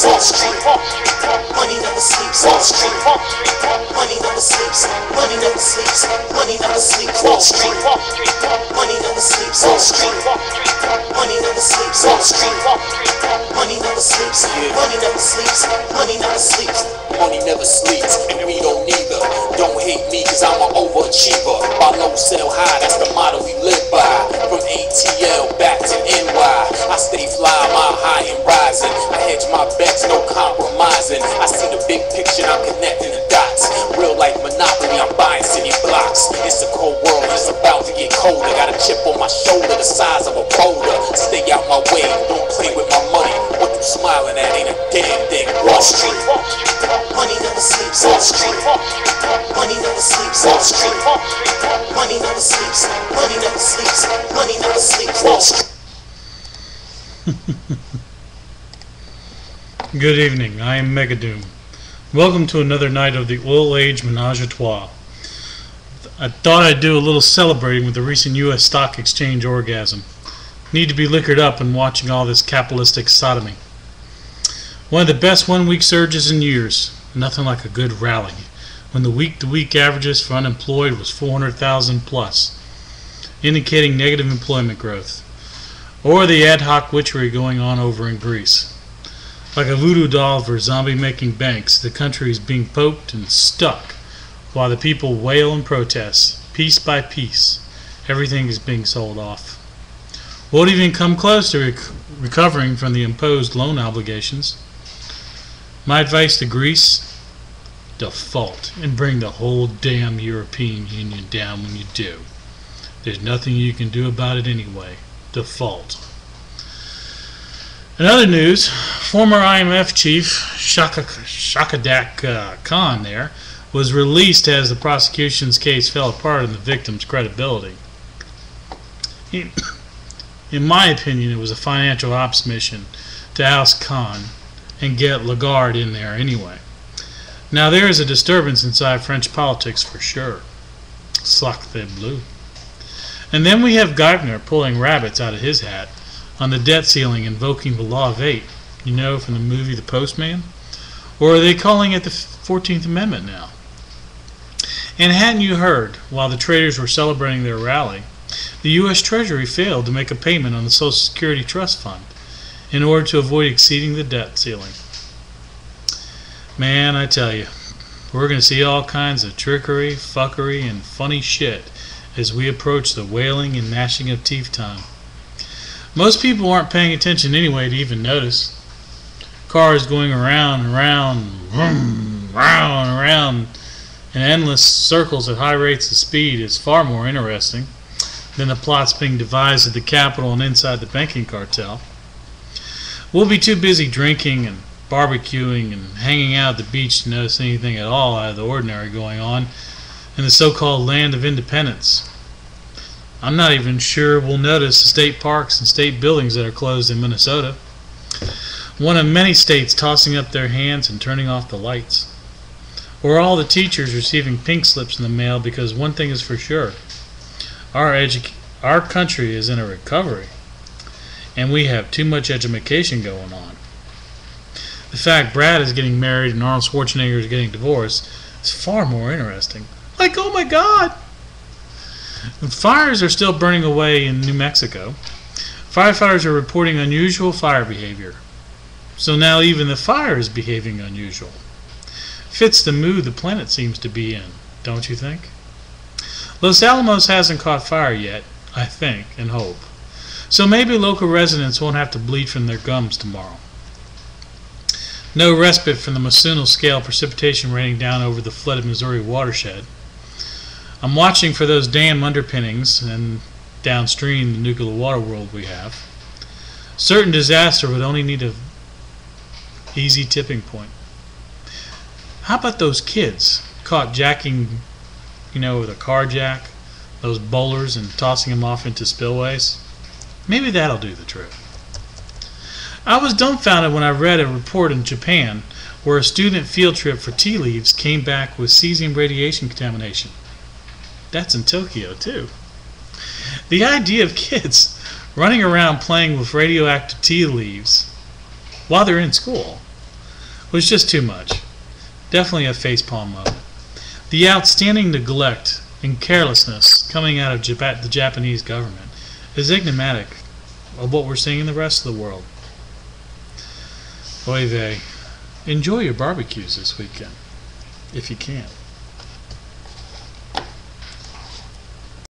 Wall Street. Money never sleeps. Wall Street. Money never sleeps. Money never sleeps. Money never sleeps. Wall Street. Money never sleeps. Wall Street. Money never sleeps. Wall Street. Money never sleeps. Money never sleeps. Money never sleeps. Money never sleeps, and we don't neither. Don't hate me, cause I'm an overachiever. Buy low, sell high, that's the motto we live by. From ATL back to NY, I stay fly, mile high and rising. I hedge my bets, no compromising. I see the big picture, I'm connecting the dots. Real life monopoly, I'm buying city blocks. It's a cold world, it's about to get colder. Got a chip on my shoulder, the size of a boulder. Stay out my way, don't play with my money. What you smiling at ain't a damn thing. Wall Street. Money never sleeps. Wall Street. Money never sleeps. Wall Street. Money never sleeps. Money never sleeps. Money never sleeps. Wall Street. Good evening, I am Megadoom. Welcome to another night of the Oil Age Menage a Trois. I thought I'd do a little celebrating with the recent U.S. stock exchange orgasm. Need to be liquored up and watching all this capitalistic sodomy. One of the best one-week surges in years. Nothing like a good rally, when the week-to-week averages for unemployed was 400,000 plus, indicating negative employment growth, or the ad hoc witchery going on over in Greece. Like a voodoo doll for zombie-making banks, the country is being poked and stuck, while the people wail and protest, piece by piece. Everything is being sold off. Won't even come close to recovering from the imposed loan obligations. My advice to Greece: default and bring the whole damn European Union down when you do. There's nothing you can do about it anyway. Default. In other news, former IMF chief Shakadak Khan there was released as the prosecution's case fell apart on the victim's credibility. In my opinion, it was a financial ops mission to oust Khan and get Lagarde in there anyway. Now there is a disturbance inside French politics for sure. Sacre bleu. And then we have Geithner pulling rabbits out of his hat on the debt ceiling, invoking the Law of Eight, you know, from the movie The Postman? Or are they calling it the 14th Amendment now? And hadn't you heard, while the traders were celebrating their rally, the U.S. Treasury failed to make a payment on the Social Security Trust Fund in order to avoid exceeding the debt ceiling. Man, I tell you, we're going to see all kinds of trickery, fuckery, and funny shit as we approach the wailing and gnashing of teeth time. Most people aren't paying attention anyway to even notice. Cars going around and around, vroom, round and around in endless circles at high rates of speed is far more interesting than the plots being devised at the Capitol and inside the banking cartel. We'll be too busy drinking and barbecuing and hanging out at the beach to notice anything at all out of the ordinary going on in the so-called land of independence. I'm not even sure we'll notice the state parks and state buildings that are closed in Minnesota, one of many states tossing up their hands and turning off the lights, or all the teachers receiving pink slips in the mail, because one thing is for sure, our country is in a recovery, and we have too much education going on. The fact Brad is getting married and Arnold Schwarzenegger is getting divorced is far more interesting. Like, oh my God! And fires are still burning away in New Mexico. Firefighters are reporting unusual fire behavior. So now even the fire is behaving unusual. Fits the mood the planet seems to be in, don't you think? Los Alamos hasn't caught fire yet, I think and hope. So maybe local residents won't have to bleed from their gums tomorrow. No respite from the monsoonal scale precipitation raining down over the flooded Missouri watershed. I'm watching for those damn underpinnings and downstream the nuclear water world we have. Certain disaster would only need a easy tipping point. How about those kids caught jacking, with a car jack, those bowlers, and tossing them off into spillways? Maybe that'll do the trick. I was dumbfounded when I read a report in Japan where a student field trip for tea leaves came back with cesium radiation contamination. That's in Tokyo, too. The idea of kids running around playing with radioactive tea leaves while they're in school was just too much. Definitely a facepalm moment. The outstanding neglect and carelessness coming out of the Japanese government is enigmatic of what we're seeing in the rest of the world. Oy vey. Enjoy your barbecues this weekend, if you can.